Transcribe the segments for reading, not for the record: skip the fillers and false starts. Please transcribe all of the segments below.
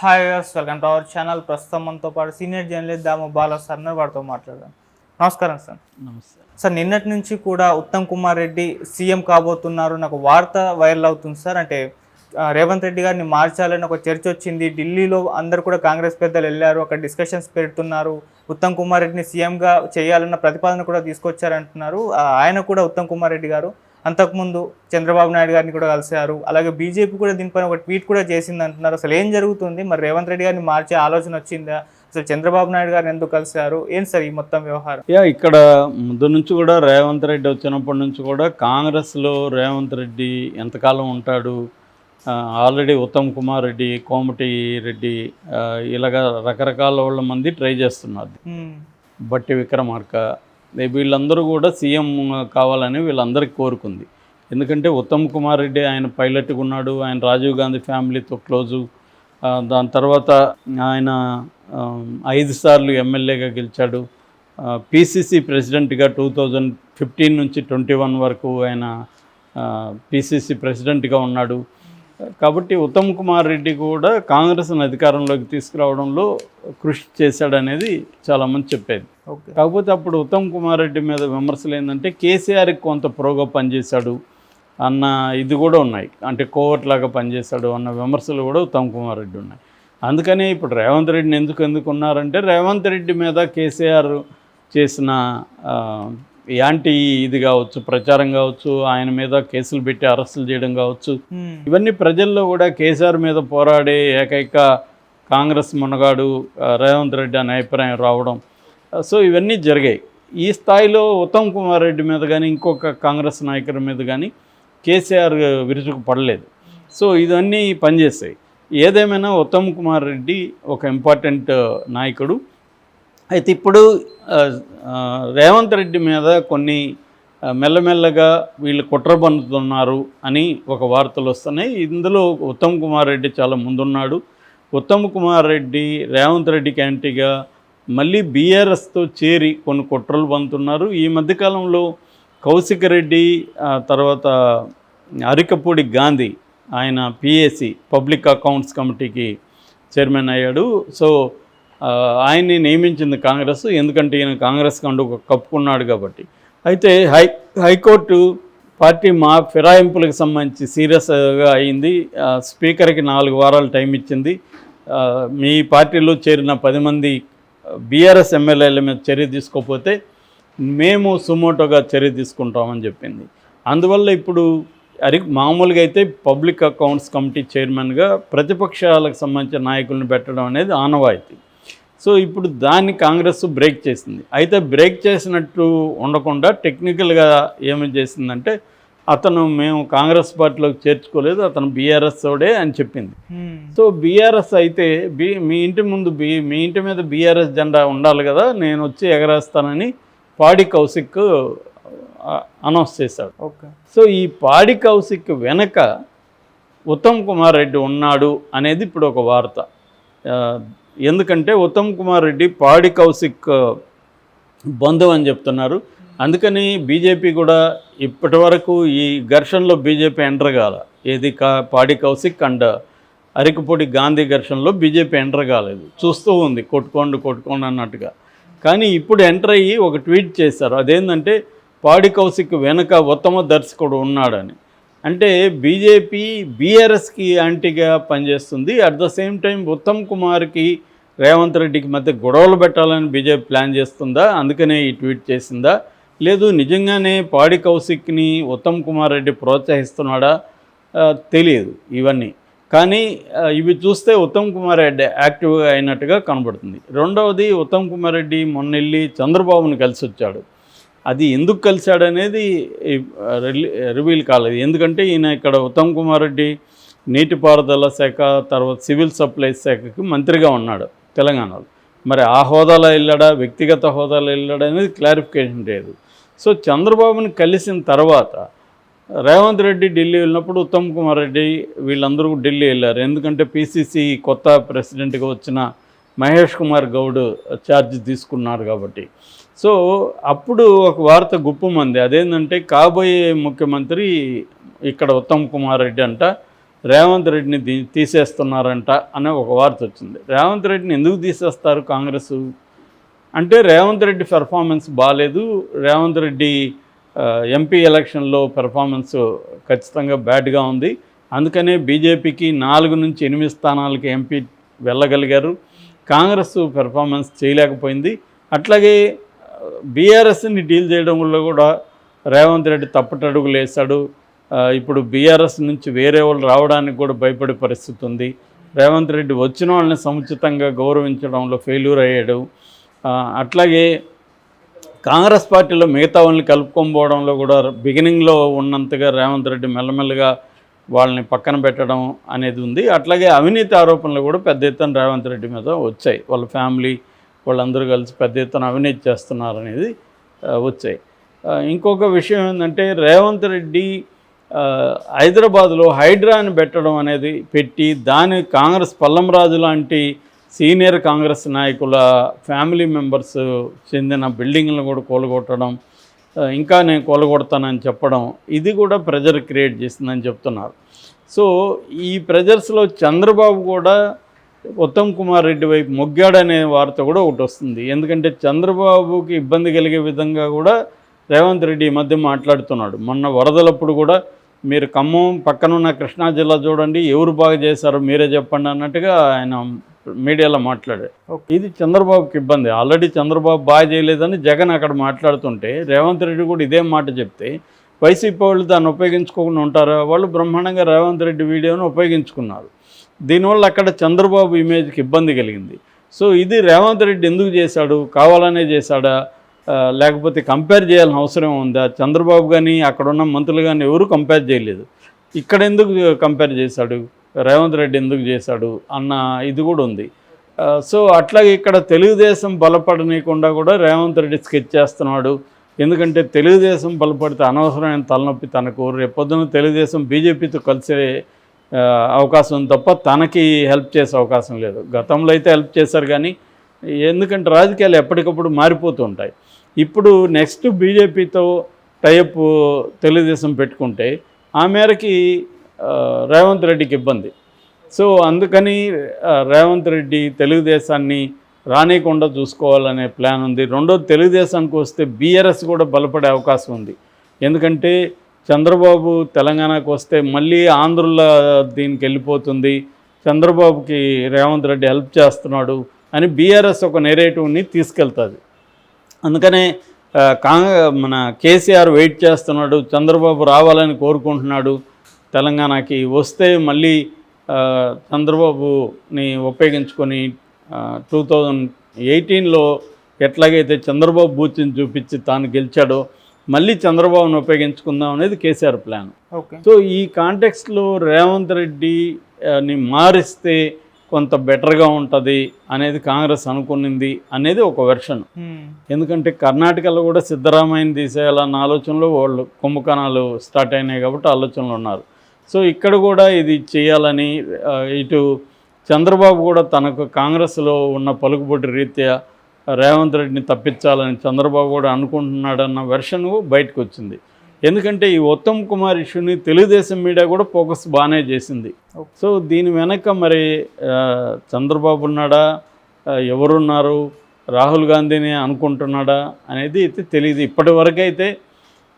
Hi viewers, welcome to our channel. ప్రస్తుతం మనతో పాటు సీనియర్ జర్నలిస్ట్ దాము బాలా సార్ వారితో మాట్లాడదాం. నమస్కారం సార్. నమస్తే సార్, నిన్నటి నుంచి కూడా ఉత్తమ్ కుమార్ రెడ్డి సీఎం కాబోతున్నారు నాకు వార్త వైరల్ అవుతుంది సార్. అంటే రేవంత్ రెడ్డి గారిని మార్చాలని ఒక చర్చ వచ్చింది. ఢిల్లీలో అందరు కూడా కాంగ్రెస్ పెద్దలు వెళ్ళారు, అక్కడ డిస్కషన్స్ పెడుతున్నారు. ఉత్తమ్ కుమార్ రెడ్డిని సీఎంగా చేయాలన్న ప్రతిపాదన కూడా తీసుకొచ్చారంటున్నారు. ఆయన కూడా ఉత్తమ్ కుమార్ రెడ్డి గారు అంతకుముందు చంద్రబాబు నాయుడు గారిని కూడా కలిశారు. అలాగే బీజేపీ కూడా దీనిపైన ఒక ట్వీట్ కూడా చేసింది అంటున్నారు. అసలు ఏం జరుగుతుంది? మరి రేవంత్ రెడ్డి గారిని మార్చే ఆలోచన వచ్చిందా? అసలు చంద్రబాబు నాయుడు గారిని ఎందుకు కలిశారు? ఏం సార్ ఈ మొత్తం వ్యవహారం? ఇక్కడ ముందు నుంచి కూడా రేవంత్ రెడ్డి వచ్చినప్పటి నుంచి కూడా కాంగ్రెస్లో రేవంత్ రెడ్డి ఎంతకాలం ఉంటాడు, ఆల్రెడీ ఉత్తమ్ కుమార్ రెడ్డి, కోమటి రెడ్డి ఇలాగ రకరకాల వాళ్ళ మంది ట్రై చేస్తున్నారు. బట్టి విక్రమార్క వీళ్ళందరూ కూడా సీఎం కావాలని వీళ్ళందరికీ కోరుకుంది. ఎందుకంటే ఉత్తమ్ కుమార్ రెడ్డి ఆయన పైలట్గా ఉన్నాడు, ఆయన రాజీవ్ గాంధీ ఫ్యామిలీతో క్లోజు. దాని తర్వాత ఆయన 5 సార్లు ఎమ్మెల్యేగా గెలిచాడు. పిసిసి ప్రెసిడెంట్గా 2015 నుంచి 21 వరకు ఆయన పిసిసి ప్రెసిడెంట్గా ఉన్నాడు. కాబట్టి ఉత్తమ్ కుమార్ రెడ్డి కూడా కాంగ్రెస్ను అధికారంలోకి తీసుకురావడంలో కృషి చేశాడనేది చాలామంది చెప్పేది. కాకపోతే అప్పుడు ఉత్తమ్ కుమార్ రెడ్డి మీద విమర్శలు ఏంటంటే కేసీఆర్కి కొంత ప్రోగా పనిచేశాడు అన్న ఇది కూడా ఉన్నాయి, అంటే కోవట్లాగా పనిచేశాడు అన్న విమర్శలు కూడా ఉత్తమ్ కుమార్ రెడ్డి ఉన్నాయి. అందుకని ఇప్పుడు రేవంత్ రెడ్డిని ఎందుకు ఉన్నారంటే రేవంత్ రెడ్డి మీద కేసీఆర్ చేసిన యాంటీ ఇది కావచ్చు, ప్రచారం కావచ్చు, ఆయన మీద కేసులు పెట్టి అరెస్టులు చేయడం కావచ్చు, ఇవన్నీ ప్రజల్లో కూడా కేసీఆర్ మీద పోరాడే ఏకైక కాంగ్రెస్ మునగాడు రేవంత్ రెడ్డి అనే అభిప్రాయం రావడం. సో ఇవన్నీ జరిగాయి. ఈ స్థాయిలో ఉత్తమ్ కుమార్ రెడ్డి మీద కానీ ఇంకొక కాంగ్రెస్ నాయకుడి మీద కానీ కేసీఆర్ విరుచుకు పడలేదు. సో ఇవన్నీ పనిచేస్తాయి. ఏదేమైనా ఉత్తమ్ కుమార్ రెడ్డి ఒక ఇంపార్టెంట్ నాయకుడు. అయితే ఇప్పుడు రేవంత్ రెడ్డి మీద కొన్ని మెల్లమెల్లగా వీళ్ళు కుట్ర పన్నుతున్నారు అని ఒక వార్తలు వస్తున్నాయి. ఇందులో ఉత్తమ్ కుమార్ రెడ్డి చాలా ముందున్నాడు. ఉత్తమ్ కుమార్ రెడ్డి రేవంత్ రెడ్డికి యాంటీగా మళ్ళీ బీఆర్ఎస్తో చేరి కొన్ని కుట్రలు పన్నుతున్నారు. ఈ మధ్యకాలంలో కౌశిక్ రెడ్డి, తర్వాత అరికపూడి గాంధీ, ఆయన పిఏసి పబ్లిక్ అకౌంట్స్ కమిటీకి చైర్మన్ అయ్యాడు. సో ఆయన్ని నియమించింది కాంగ్రెస్, ఎందుకంటే ఈయన కాంగ్రెస్ కండు కప్పుకున్నాడు కాబట్టి. అయితే హైకోర్టు పార్టీ ఫిరాయింపులకు సంబంధించి సీరియస్గా అయింది. స్పీకర్కి 4 వారాలు టైం ఇచ్చింది. మీ పార్టీలో చేరిన 10 మంది బీఆర్ఎస్ ఎమ్మెల్యేల మీద చర్య తీసుకోకపోతే మేము సుమోటోగా చర్య తీసుకుంటామని చెప్పింది. అందువల్ల ఇప్పుడు మామూలుగా అయితే పబ్లిక్ అకౌంట్స్ కమిటీ చైర్మన్గా ప్రతిపక్షాలకు సంబంధించిన నాయకులను పెట్టడం అనేది ఆనవాయితీ. సో ఇప్పుడు దాన్ని కాంగ్రెస్ బ్రేక్ చేసింది. అయితే బ్రేక్ చేసినట్టు ఉండకుండా టెక్నికల్గా ఏమి చేసిందంటే మేము కాంగ్రెస్ పార్టీలోకి చేర్చుకోలేదు, అతను బీఆర్ఎస్ తోడే అని చెప్పింది. సో బీఆర్ఎస్ అయితే మీ ఇంటి మీద బీఆర్ఎస్ జెండా ఉండాలి కదా, నేను వచ్చి ఎగరేస్తానని పాడి కౌశిక్ అనౌన్స్ చేశాడు. సో ఈ పాడి కౌశిక్ వెనక ఉత్తమ్ కుమార్ రెడ్డి ఉన్నాడు అనేది ఇప్పుడు ఒక వార్త. ఎందుకంటే ఉత్తమ్ కుమార్ రెడ్డి పాడి కౌశిక్ బంధువు అని చెప్తున్నారు. అందుకని బీజేపీ కూడా ఇప్పటి వరకు ఈ ఘర్షణలో బీజేపీ ఎంటర్ కాల. ఏది పాడి కౌశిక్ అండ్ అరికపూడి గాంధీ ఘర్షణలో బీజేపీ ఎంటర్ కాలేదు, చూస్తూ ఉంది కొట్టుకోండి అన్నట్టుగా. కానీ ఇప్పుడు ఎంటర్ అయ్యి ఒక ట్వీట్ చేశారు. అదేంటంటే పాడి కౌశిక్ వెనుక ఉత్తమ దర్శకుడు ఉన్నాడని. అంటే బీజేపీ బీఆర్ఎస్కి యాంటీగా పనిచేస్తుంది. At the same time Uttam కుమార్కి రేవంత్ రెడ్డికి మధ్య గొడవలు పెట్టాలని బీజేపీ ప్లాన్ చేస్తుందా, అందుకనే ఈ ట్వీట్ చేసిందా, లేదు నిజంగానే పాడి కౌశిక్ని ఉత్తమ్ కుమార్ రెడ్డి ప్రోత్సహిస్తున్నాడా తెలియదు ఇవన్నీ. కానీ ఇవి చూస్తే ఉత్తమ్ కుమార్ రెడ్డి యాక్టివ్గా అయినట్టుగా కనబడుతుంది. రెండవది, ఉత్తమ్ కుమార్ రెడ్డి మొన్న వెళ్ళి చంద్రబాబుని కలిసి వచ్చాడు. అది ఎందుకు కలిశాడనేది రివీల్ కాలేదు. ఎందుకంటే ఈయన ఇక్కడ ఉత్తమ్ కుమార్ రెడ్డి నీటిపారుదల శాఖ, తర్వాత సివిల్ సప్లైస్ శాఖకి మంత్రిగా ఉన్నాడు తెలంగాణలో. మరి ఆ హోదాలో వెళ్ళాడా, వ్యక్తిగత హోదాలో వెళ్ళాడా అనేది క్లారిఫికేషన్ లేదు. సో చంద్రబాబుని కలిసిన తర్వాత రేవంత్ రెడ్డి ఢిల్లీ వెళ్ళినప్పుడు ఉత్తమ్ కుమార్ రెడ్డి వీళ్ళందరూ ఢిల్లీ వెళ్ళారు. ఎందుకంటే పిసిసి కొత్త ప్రెసిడెంట్గా వచ్చిన మహేష్ కుమార్ గౌడ్ ఛార్జ్ తీసుకున్నారు కాబట్టి. సో అప్పుడు ఒక వార్త గుప్పమంది. అదేంటంటే కాబోయే ముఖ్యమంత్రి ఇక్కడ ఉత్తమ్ కుమార్ రెడ్డి అంట, రేవంత్ రెడ్డిని తీసేస్తున్నారంట అనే ఒక వార్త వచ్చింది. రేవంత్ రెడ్డిని ఎందుకు తీసేస్తారు కాంగ్రెస్ అంటే రేవంత్ రెడ్డి పెర్ఫార్మెన్స్ బాగాలేదు, రేవంత్ రెడ్డి ఎంపీ ఎలక్షన్లో పెర్ఫార్మెన్స్ ఖచ్చితంగా బ్యాడ్గా ఉంది, అందుకనే బీజేపీకి 4 నుంచి 8 స్థానాలకి ఎంపీ వెళ్ళగలిగారు, కాంగ్రెస్ పెర్ఫార్మెన్స్ చేయలేకపోయింది. అట్లాగే బీఆర్ఎస్ని డీల్ చేయడంలో కూడా రేవంత్ రెడ్డి తప్పటడుగులు వేశాడు. ఇప్పుడు బీఆర్ఎస్ నుంచి వేరే వాళ్ళు రావడానికి కూడా భయపడే పరిస్థితి ఉంది. రేవంత్ రెడ్డి వచ్చిన వాళ్ళని సముచితంగా గౌరవించడంలో ఫెయిల్యూర్ అయ్యాడు. అట్లాగే కాంగ్రెస్ పార్టీలో మిగతా వాళ్ళని కలుపుకోకపోవడంలో కూడా బిగినింగ్లో ఉన్నంతగా రేవంత్ రెడ్డి మెల్లమెల్లగా వాళ్ళని పక్కన పెట్టడం అనేది ఉంది. అట్లాగే అవినీతి ఆరోపణలు కూడా పెద్ద ఎత్తున రేవంత్ రెడ్డి మీద వచ్చాయి. వాళ్ళ ఫ్యామిలీ వాళ్ళందరూ కలిసి పెద్ద ఎత్తున అవినీతి చేస్తున్నారనేది వచ్చాయి. ఇంకొక విషయం ఏంటంటే రేవంత్ రెడ్డి హైదరాబాద్లో హైడ్రాని పెట్టడం అనేది పెట్టి దాని కాంగ్రెస్ పల్లంరాజు లాంటి సీనియర్ కాంగ్రెస్ నాయకుల ఫ్యామిలీ మెంబర్స్ చెందిన బిల్డింగ్లను కూడా కూలగొట్టడం, ఇంకా నేను కూలగొడతానని చెప్పడం, ఇది కూడా ప్రెజర్ క్రియేట్ చేసిందని చెప్తున్నారు. సో ఈ ప్రెజర్స్లో చంద్రబాబు కూడా ఉత్తమ్ కుమార్ రెడ్డి వైపు మొగ్గాడనే వార్త కూడా ఒకటి వస్తుంది. ఎందుకంటే చంద్రబాబుకి ఇబ్బంది కలిగే విధంగా కూడా రేవంత్ రెడ్డి ఈ మధ్య మాట్లాడుతున్నాడు. మొన్న వరదలప్పుడు కూడా మీరు ఖమ్మం పక్కనున్న కృష్ణా జిల్లా చూడండి, ఎవరు బాగా చేశారో మీరే చెప్పండి అన్నట్టుగా ఆయన మీడియాలో మాట్లాడారు. ఇది చంద్రబాబుకి ఇబ్బంది. ఆల్రెడీ చంద్రబాబు బాగా చేయలేదని జగన్ అక్కడ మాట్లాడుతుంటే రేవంత్ రెడ్డి కూడా ఇదే మాట చెప్తే వైసీపీ వాళ్ళు దాన్ని ఉపయోగించుకోకుండా ఉంటారా? వాళ్ళు బ్రహ్మాండంగా రేవంత్ రెడ్డి వీడియోను ఉపయోగించుకున్నారు. దీనివల్ల అక్కడ చంద్రబాబు ఇమేజ్కి ఇబ్బంది కలిగింది. సో ఇది రేవంత్ రెడ్డి ఎందుకు చేశాడు? కావాలనే చేశాడా, లేకపోతే కంపేర్ చేయాల్సిన అవసరం ఉందా? చంద్రబాబు కానీ అక్కడున్న మంత్రులు కానీ ఎవరు కంపేర్ చేయలేదు. ఇక్కడ ఎందుకు కంపేర్ చేశాడు, రేవంత్ రెడ్డి ఎందుకు చేశాడు అన్న ఇది కూడా ఉంది. సో అట్లాగే ఇక్కడ తెలుగుదేశం బలపడనీయకుండా కూడా రేవంత్ రెడ్డి స్కెచ్ చేస్తున్నాడు. ఎందుకంటే తెలుగుదేశం బలపడితే అనవసరమైన తలనొప్పి తనకు, రేపొద్దున తెలుగుదేశం బీజేపీతో కలిసే అవకాశం ఉంది తప్ప తనకి హెల్ప్ చేసే అవకాశం లేదు. గతంలో అయితే హెల్ప్ చేశారు కానీ, ఎందుకంటే రాజకీయాలు ఎప్పటికప్పుడు మారిపోతూ ఉంటాయి. ఇప్పుడు నెక్స్ట్ బీజేపీతో టైప్ తెలుగుదేశం పెట్టుకుంటే ఆ మేరకి రేవంత్ రెడ్డికి ఇబ్బంది. సో అందుకని రేవంత్ రెడ్డి తెలుగుదేశాన్ని రానియకుండా చూసుకోవాలనే ప్లాన్ ఉంది. రెండోది, తెలుగుదేశానికి వస్తే బీఆర్ఎస్ కూడా బలపడే అవకాశం ఉంది. ఎందుకంటే చంద్రబాబు తెలంగాణకు వస్తే మళ్ళీ ఆంధ్రుల దీనికి వెళ్ళిపోతుంది, చంద్రబాబుకి రేవంత్ రెడ్డి హెల్ప్ చేస్తున్నాడు అని బీఆర్ఎస్ ఒక నెరేటివ్ని తీసుకెళ్తుంది. అందుకనే మన కేసీఆర్ వెయిట్ చేస్తున్నాడు, చంద్రబాబు రావాలని కోరుకుంటున్నాడు, తెలంగాణకి వస్తే మళ్ళీ చంద్రబాబుని ఉపయోగించుకొని 2018లో ఎట్లాగైతే చంద్రబాబు బూచిని చూపించి తాను గెలిచాడో మళ్ళీ చంద్రబాబును ఉపయోగించుకుందాం అనేది కేసీఆర్ ప్లాన్. సో ఈ కాంటెక్స్ట్లో రేవంత్ రెడ్డిని మారిస్తే కొంత బెటర్గా ఉంటుంది అనేది కాంగ్రెస్ అనుకునింది అనేది ఒక వెర్షన్. ఎందుకంటే కర్ణాటకలో కూడా సిద్ధరామయ్యని తీసేయాలన్న ఆలోచనలో వాళ్ళు కుంభకోణాలు స్టార్ట్ అయినాయి కాబట్టి ఆలోచనలు ఉన్నారు. సో ఇక్కడ కూడా ఇది చేయాలని, ఇటు చంద్రబాబు కూడా తనకు కాంగ్రెస్లో ఉన్న పలుకుబడి రీత్యా రేవంత్ రెడ్డిని తప్పించాలని చంద్రబాబు కూడా అనుకుంటున్నాడన్న వెర్షన్ బయటకు వచ్చింది. ఎందుకంటే ఈ ఉత్తమ్ కుమార్ ఇష్యూని తెలుగుదేశం మీడియా కూడా ఫోకస్ బాగానే చేసింది. సో దీని వెనక మరి చంద్రబాబు ఉన్నాడా, ఎవరున్నారు, రాహుల్ గాంధీని అనుకుంటున్నాడా అనేది అయితే తెలియదు. ఇప్పటి వరకు అయితే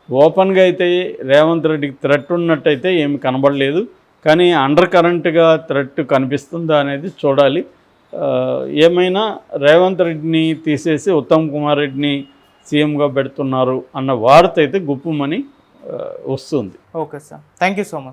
ఓపెన్గా అయితే రేవంత్ రెడ్డికి థ్రెట్ ఉన్నట్టయితే ఏమి కనబడలేదు. కానీ అండర్ కరెంట్గా థ్రెట్ కనిపిస్తుందా అనేది చూడాలి. ఏమైనా రేవంత్ రెడ్డిని తీసేసి ఉత్తమ్ కుమార్ రెడ్డిని సీఎంగా పెడుతున్నారు అన్న వార్త అయితే గుప్పుమని వస్తుంది. Okay sir, thank you so much.